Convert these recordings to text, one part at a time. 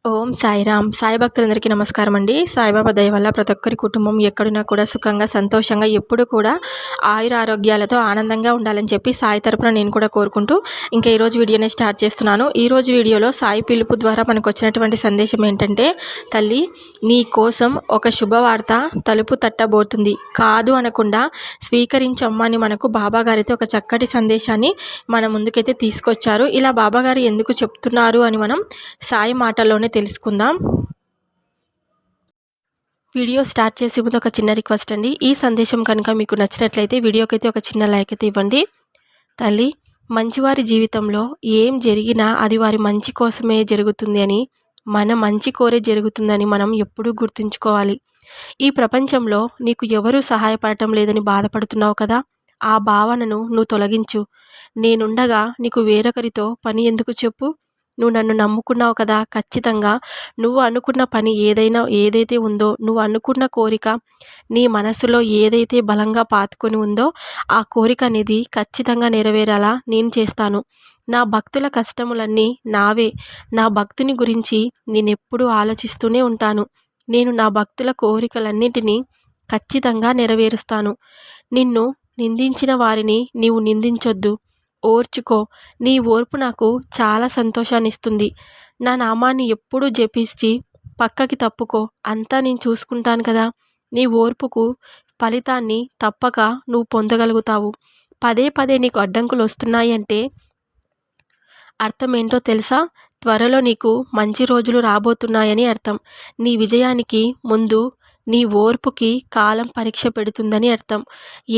ఓం సాయిరామ్. సాయి భక్తులందరికీ నమస్కారం అండి. సాయిబాబా దయ వల్ల ప్రతి ఒక్కరి కుటుంబం ఎక్కడున్నా కూడా సుఖంగా, సంతోషంగా ఎప్పుడు కూడా ఆయుర ఆరోగ్యాలతో ఆనందంగా ఉండాలని చెప్పి సాయి తరపున నేను కూడా కోరుకుంటూ ఇంకా ఈరోజు వీడియోని స్టార్ట్ చేస్తున్నాను. ఈరోజు వీడియోలో సాయి పిలుపు ద్వారా మనకు వచ్చినటువంటి సందేశం ఏంటంటే, తల్లి నీ కోసం ఒక శుభవార్త తలుపు తట్టబోతుంది, కాదు అనకుండా స్వీకరించమ్మా అని మనకు బాబాగారైతే ఒక చక్కటి సందేశాన్ని మన ముందుకైతే తీసుకొచ్చారు. ఇలా బాబాగారు ఎందుకు చెప్తున్నారు అని మనం సాయి మాటల్లోనే తెలుసుకుందాం. వీడియో స్టార్ట్ చేసే ముందు ఒక చిన్న రిక్వెస్ట్ అండి. ఈ సందేశం కనుక మీకు నచ్చినట్లయితే వీడియోకి అయితే ఒక చిన్న లైక్ అయితే ఇవ్వండి. తల్లి, మంచివారి జీవితంలో ఏం జరిగినా అది వారి మంచి కోసమే జరుగుతుంది అని, మన మంచి కోరే జరుగుతుందని మనం ఎప్పుడూ గుర్తుంచుకోవాలి. ఈ ప్రపంచంలో నీకు ఎవరూ సహాయపడటం లేదని బాధపడుతున్నావు కదా, ఆ భావనను నువ్వు తొలగించు. నేనుండగా నీకు వేరొకరితో పని ఎందుకు చెప్పు? నువ్వు నన్ను నమ్ముకున్నావు కదా, ఖచ్చితంగా నువ్వు అనుకున్న పని ఏదైతే ఉందో, నువ్వు అనుకున్న కోరిక నీ మనసులో ఏదైతే బలంగా పాతుకొని ఉందో ఆ కోరిక అనేది ఖచ్చితంగా నెరవేరేలా నేను చేస్తాను. నా భక్తుల కష్టములన్నీ నావే. నా భక్తుని గురించి నేనెప్పుడూ ఆలోచిస్తూనే ఉంటాను. నేను నా భక్తుల కోరికలన్నింటినీ ఖచ్చితంగా నెరవేరుస్తాను. నిన్ను నిందించిన వారిని నీవు నిందించొద్దు, ఓర్చుకో. నీ ఓర్పు నాకు చాలా సంతోషాన్నిస్తుంది. నా నామాన్ని ఎప్పుడూ జపించి పక్కకి తప్పుకో, అంతా నేను చూసుకుంటాను కదా. నీ ఓర్పుకు ఫలితాన్ని తప్పక నువ్వు పొందగలుగుతావు. పదే పదే నీకు అడ్డంకులు వస్తున్నాయి అంటే అర్థం ఏంటో తెలుసా? త్వరలో నీకు మంచి రోజులు రాబోతున్నాయని అర్థం. నీ విజయానికి ముందు నీ ఓర్పుకి కాలం పరీక్ష పెడుతుందని అర్థం.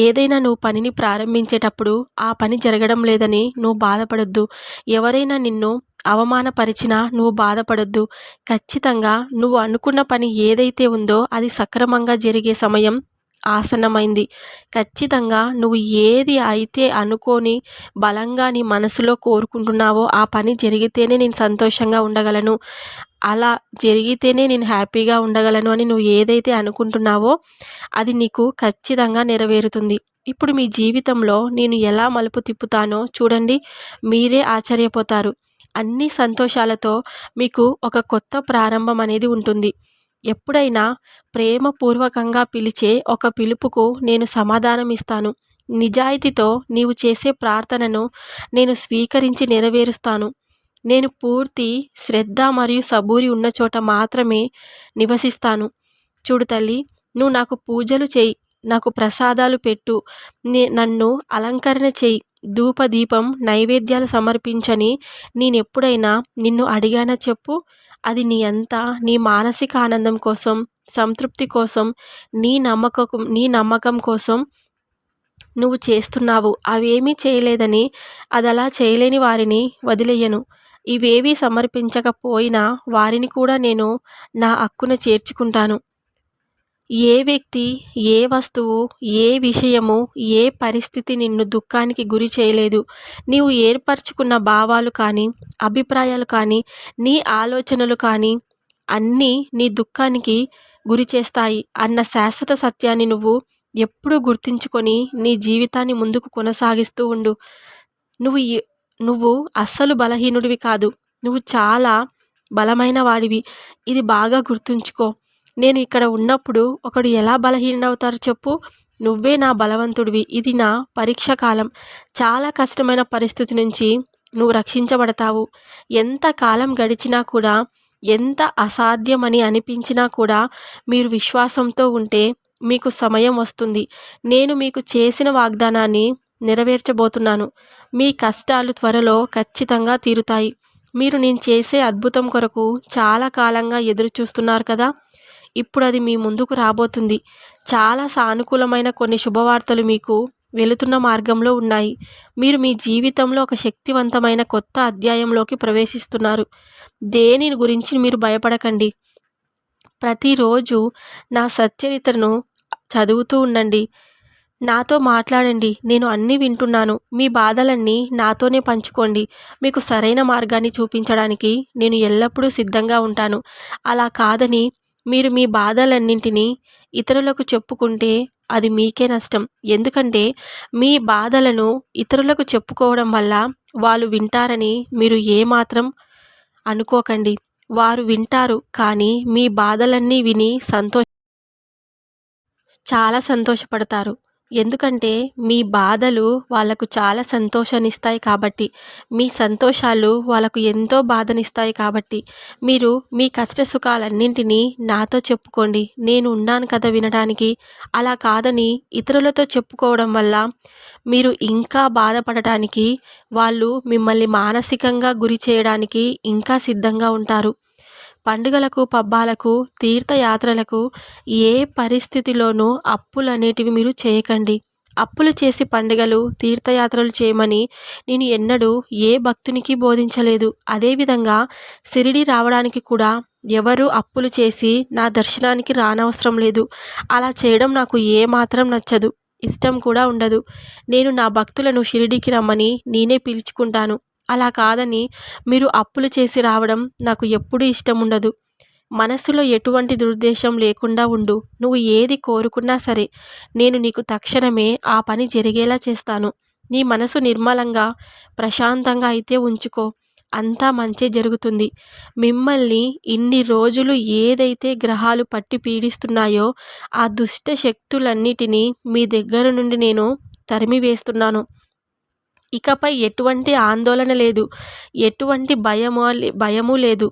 ఏదైనా నువ్వు పనిని ప్రారంభించేటప్పుడు ఆ పని జరగడం లేదని నువ్వు బాధపడొద్దు. ఎవరైనా నిన్ను అవమానపరిచినా నువ్వు బాధపడొద్దు. ఖచ్చితంగా నువ్వు అనుకున్న పని ఏదైతే ఉందో అది సక్రమంగా జరిగే సమయం ఆసన్నమైంది. ఖచ్చితంగా నువ్వు ఏది అయితే అనుకోని బలంగా నీ మనసులో కోరుకుంటున్నావో ఆ పని జరిగితేనే నేను సంతోషంగా ఉండగలను, అలా జరిగితేనే నేను హ్యాపీగా ఉండగలను అని నువ్వు ఏదైతే అనుకుంటున్నావో అది నీకు ఖచ్చితంగా నెరవేరుతుంది. ఇప్పుడు మీ జీవితంలో నేను ఎలా మలుపు తిప్పుతానో చూడండి, మీరే ఆశ్చర్యపోతారు. అన్ని సంతోషాలతో మీకు ఒక కొత్త ప్రారంభం అనేది ఉంటుంది. ఎప్పుడైనా ప్రేమపూర్వకంగా పిలిచే ఒక పిలుపుకు నేను సమాధానం ఇస్తాను. నిజాయితీతో నీవు చేసే ప్రార్థనను నేను స్వీకరించి నెరవేరుస్తాను. నేను పూర్తి శ్రద్ధ మరియు సబూరి ఉన్న చోట మాత్రమే నివసిస్తాను. చూడు తల్లి, నువ్వు నాకు పూజలు చేయి, నాకు ప్రసాదాలు పెట్టు, నన్ను అలంకరణ చేయి, ధూపదీపం నైవేద్యాలు సమర్పించని నేనెప్పుడైనా నిన్ను అడిగానా చెప్పు? అది నీ మానసిక ఆనందం కోసం, సంతృప్తి కోసం, నీ నమ్మకం కోసం నువ్వు చేస్తున్నావు. అవేమీ చేయలేదని, అదలా చేయలేని వారిని వదిలేయను. ఇవేవీ సమర్పించకపోయినా వారిని కూడా నేను నా హక్కున చేర్చుకుంటాను. ఏ వ్యక్తి, ఏ వస్తువు, ఏ విషయము, ఏ పరిస్థితి నిన్ను దుఃఖానికి గురి చేయలేదు. నీవు ఏర్పరచుకున్న భావాలు కానీ, అభిప్రాయాలు కానీ, నీ ఆలోచనలు కానీ అన్నీ నీ దుఃఖానికి గురి చేస్తాయి అన్న శాశ్వత సత్యాన్ని నువ్వు ఎప్పుడూ గుర్తుంచుకొని నీ జీవితాన్ని ముందుకు కొనసాగిస్తూ ఉండు. నువ్వు అస్సలు బలహీనుడివి కాదు. నువ్వు చాలా బలమైన వాడివి. ఇది బాగా గుర్తుంచుకో. నేను ఇక్కడ ఉన్నప్పుడు ఒకడు ఎలా బలహీనవుతారు చెప్పు? నువ్వే నా బలవంతుడివి. ఇది నా పరీక్ష కాలం. చాలా కష్టమైన పరిస్థితి నుంచి నువ్వు రక్షించబడతావు. ఎంత కాలం గడిచినా కూడా, ఎంత అసాధ్యమని అనిపించినా కూడా మీరు విశ్వాసంతో ఉంటే మీకు సమయం వస్తుంది. నేను మీకు చేసిన వాగ్దానాన్ని నెరవేర్చబోతున్నాను. మీ కష్టాలు త్వరలో ఖచ్చితంగా తీరుతాయి. మీరు నేను చేసే అద్భుతం కొరకు చాలా కాలంగా ఎదురు చూస్తున్నారు కదా, ఇప్పుడు అది మీ ముందుకు రాబోతుంది. చాలా సానుకూలమైన కొన్ని శుభవార్తలు మీకు వెళుతున్న మార్గంలో ఉన్నాయి. మీరు మీ జీవితంలో ఒక శక్తివంతమైన కొత్త అధ్యాయంలోకి ప్రవేశిస్తున్నారు. దేని గురించి మీరు భయపడకండి. ప్రతిరోజు నా సచ్చరిత్రను చదువుతూ ఉండండి. నాతో మాట్లాడండి. నేను అన్నీ వింటున్నాను. మీ బాధలన్నీ నాతోనే పంచుకోండి. మీకు సరైన మార్గాన్ని చూపించడానికి నేను ఎల్లప్పుడూ సిద్ధంగా ఉంటాను. అలా కాదని మీరు మీ బాధలన్నింటినీ ఇతరులకు చెప్పుకుంటే అది మీకే నష్టం. ఎందుకంటే మీ బాధలను ఇతరులకు చెప్పుకోవడం వల్ల వాళ్ళు వింటారని మీరు ఏమాత్రం అనుకోకండి. వారు వింటారు, కానీ మీ బాధలన్నీ విని చాలా సంతోషపడతారు. ఎందుకంటే మీ బాధలు వాళ్ళకు చాలా సంతోషాన్నిస్తాయి కాబట్టి. మీ సంతోషాలు వాళ్ళకు ఎంతో బాధనిస్తాయి కాబట్టి. మీరు మీ కష్ట సుఖాలన్నింటినీ నాతో చెప్పుకోండి. నేను ఉన్నాను కదా వినడానికి. అలా కాదని ఇతరులతో చెప్పుకోవడం వల్ల మీరు ఇంకా బాధపడటానికి, వాళ్ళు మిమ్మల్ని మానసికంగా గురి చేయడానికి ఇంకా సిద్ధంగా ఉంటారు. పండుగలకు, పబ్బాలకు, తీర్థయాత్రలకు ఏ పరిస్థితిలోనూ అప్పులనేటివి మీరు చేయకండి. అప్పులు చేసి పండుగలు, తీర్థయాత్రలు చేయమని నేను ఎన్నడూ ఏ భక్తునికి బోధించలేదు. అదేవిధంగా షిరిడీ రావడానికి కూడా ఎవరు అప్పులు చేసి నా దర్శనానికి రానవసరం లేదు. అలా చేయడం నాకు ఏమాత్రం నచ్చదు. ఇష్టం కూడా ఉండదు. నేను నా భక్తులను షిరిడీకి రమ్మని నేనే పిలుచుకుంటాను. అలా కాదని మీరు అప్పులు చేసి రావడం నాకు ఎప్పుడూ ఇష్టం ఉండదు. మనస్సులో ఎటువంటి దురుద్దేశం లేకుండా ఉండు. నువ్వు ఏది కోరుకున్నా సరే నేను నీకు తక్షణమే ఆ పని జరిగేలా చేస్తాను. నీ మనసు నిర్మలంగా, ప్రశాంతంగా అయితే ఉంచుకో. అంతా మంచే జరుగుతుంది. మిమ్మల్ని ఇన్ని రోజులు ఏదైతే గ్రహాలు పట్టి పీడిస్తున్నాయో ఆ దుష్ట శక్తులన్నిటినీ మీ దగ్గర నుండి నేను తరిమివేస్తున్నాను. ఇకపై ఎటువంటి ఆందోళన లేదు. ఎటువంటి భయము లేదు.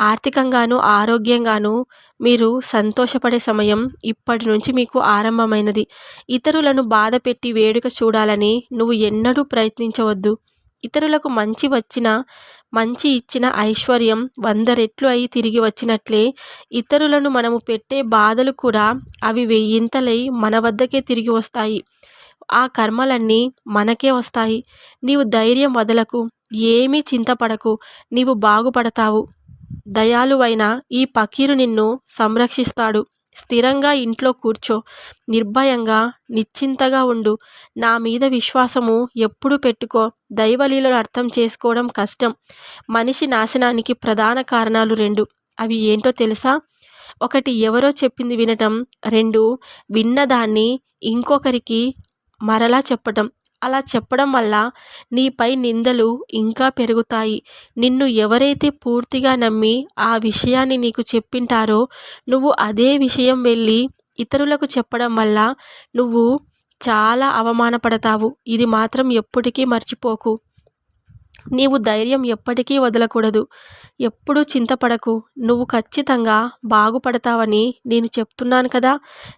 ఆర్థికంగాను, ఆరోగ్యంగాను మీరు సంతోషపడే సమయం ఇప్పటి నుంచి మీకు ఆరంభమైనది. ఇతరులను బాధపెట్టి వేడుక చూడాలని నువ్వు ఎన్నడూ ప్రయత్నించవద్దు. ఇతరులకు మంచి ఇచ్చిన ఐశ్వర్యం 100 రెట్లు అయి తిరిగి వచ్చినట్లే ఇతరులను మనము పెట్టే బాధలు కూడా అవి 1000 మన వద్దకే తిరిగి వస్తాయి. ఆ కర్మలన్నీ మనకే వస్తాయి. నీవు ధైర్యం వదలకు. ఏమీ చింతపడకు. నీవు బాగుపడతావు. దయాళువైన ఈ పకీరు నిన్ను సంరక్షిస్తాడు. స్థిరంగా ఇంట్లో కూర్చో. నిర్భయంగా, నిశ్చింతగా ఉండు. నా మీద విశ్వాసము ఎప్పుడు పెట్టుకో. దైవలీలను అర్థం చేసుకోవడం కష్టం. మనిషి నాశనానికి ప్రధాన కారణాలు 2. అవి ఏంటో తెలుసా? 1 ఎవరో చెప్పింది వినటం. 2 విన్నదాన్ని ఇంకొకరికి మరలా చెప్పటం. అలా చెప్పడం వల్ల నీపై నిందలు ఇంకా పెరుగుతాయి. నిన్ను ఎవరైతే పూర్తిగా నమ్మి ఆ విషయాన్ని నీకు చెప్పింటారో నువ్వు అదే విషయం వెళ్ళి ఇతరులకు చెప్పడం వల్ల నువ్వు చాలా అవమానపడతావు. ఇది మాత్రం ఎప్పటికీ మర్చిపోకు. నీవు ధైర్యం ఎప్పటికీ వదలకూడదు. ఎప్పుడూ చింతపడకు. నువ్వు ఖచ్చితంగా బాగుపడతావని నేను చెప్తున్నాను కదా.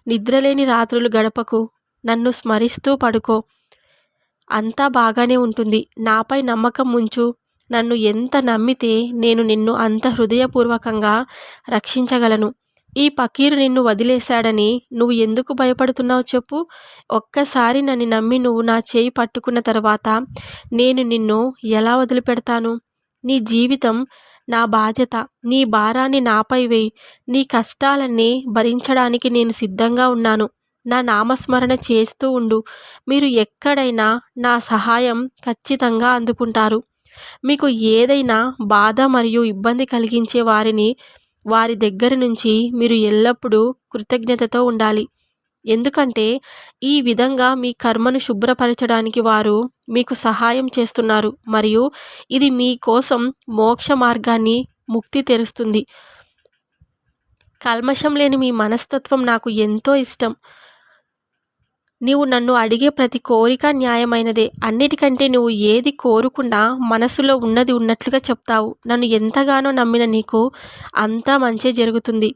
నిద్రలేని రాత్రులు గడపకు. నన్ను స్మరిస్తూ పడుకో. అంతా బాగానే ఉంటుంది. నాపై నమ్మకం ఉంచు. నన్ను ఎంత నమ్మితే నేను నిన్ను అంత హృదయపూర్వకంగా రక్షించగలను. ఈ పకీరు నిన్ను వదిలేశాడని నువ్వు ఎందుకు భయపడుతున్నావు చెప్పు? ఒక్కసారి నన్ను నమ్మి నువ్వు నా చేయి పట్టుకున్న తర్వాత నేను నిన్ను ఎలా వదిలిపెడతాను? నీ జీవితం నా బాధ్యత. నీ భారాన్ని నాపై వేయి. నీ కష్టాలన్నీ భరించడానికి నేను సిద్ధంగా ఉన్నాను. నా నామస్మరణ చేస్తూ ఉండు. మీరు ఎక్కడైనా నా సహాయం ఖచ్చితంగా అందుకుంటారు. మీకు ఏదైనా బాధ మరియు ఇబ్బంది కలిగించే వారి దగ్గర నుంచి మీరు ఎల్లప్పుడూ కృతజ్ఞతతో ఉండాలి. ఎందుకంటే ఈ విధంగా మీ కర్మను శుభ్రపరచడానికి వారు మీకు సహాయం చేస్తున్నారు మరియు ఇది మీ కోసం మోక్ష మార్గాన్ని, ముక్తి తెరుస్తుంది. కల్మషం లేని మీ మనస్తత్వం నాకు ఎంతో ఇష్టం. నీవు నన్ను అడిగే ప్రతి కోరిక న్యాయమైనదే. అన్నిటికంటే నువ్వు ఏది కోరుకున్నా మనసులో ఉన్నది ఉన్నట్లుగా చెప్తావు. నన్ను ఎంతగానో నమ్మిన నీకు అంతా మంచే జరుగుతుంది.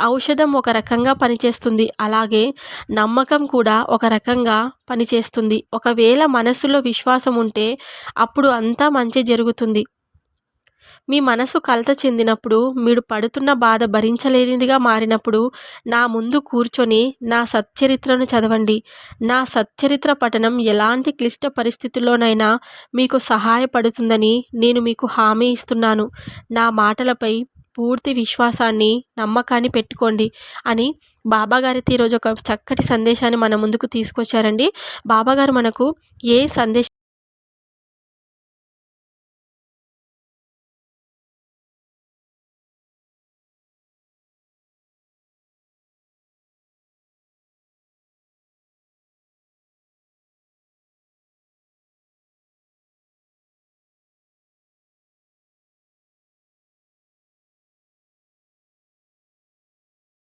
ఔషధం ఒక రకంగా పనిచేస్తుంది. అలాగే నమ్మకం కూడా ఒక రకంగా పనిచేస్తుంది. ఒకవేళ మనసులో విశ్వాసం ఉంటే అప్పుడు అంతా మంచే జరుగుతుంది. మీ మనసు కలత చెందినప్పుడు, మీరు పడుతున్న బాధ భరించలేనిదిగా మారినప్పుడు నా ముందు కూర్చొని నా సచ్చరిత్రను చదవండి. నా సచ్చరిత్ర పఠనం ఎలాంటి క్లిష్ట పరిస్థితుల్లోనైనా మీకు సహాయపడుతుందని నేను మీకు హామీ ఇస్తున్నాను. నా మాటలపై పూర్తి విశ్వాసాన్ని, నమ్మకాన్ని పెట్టుకోండి అని బాబాగారైతే ఈరోజు ఒక చక్కటి సందేశాన్ని మన ముందుకు తీసుకొచ్చారండి. బాబాగారు మనకు ఏ సందేశం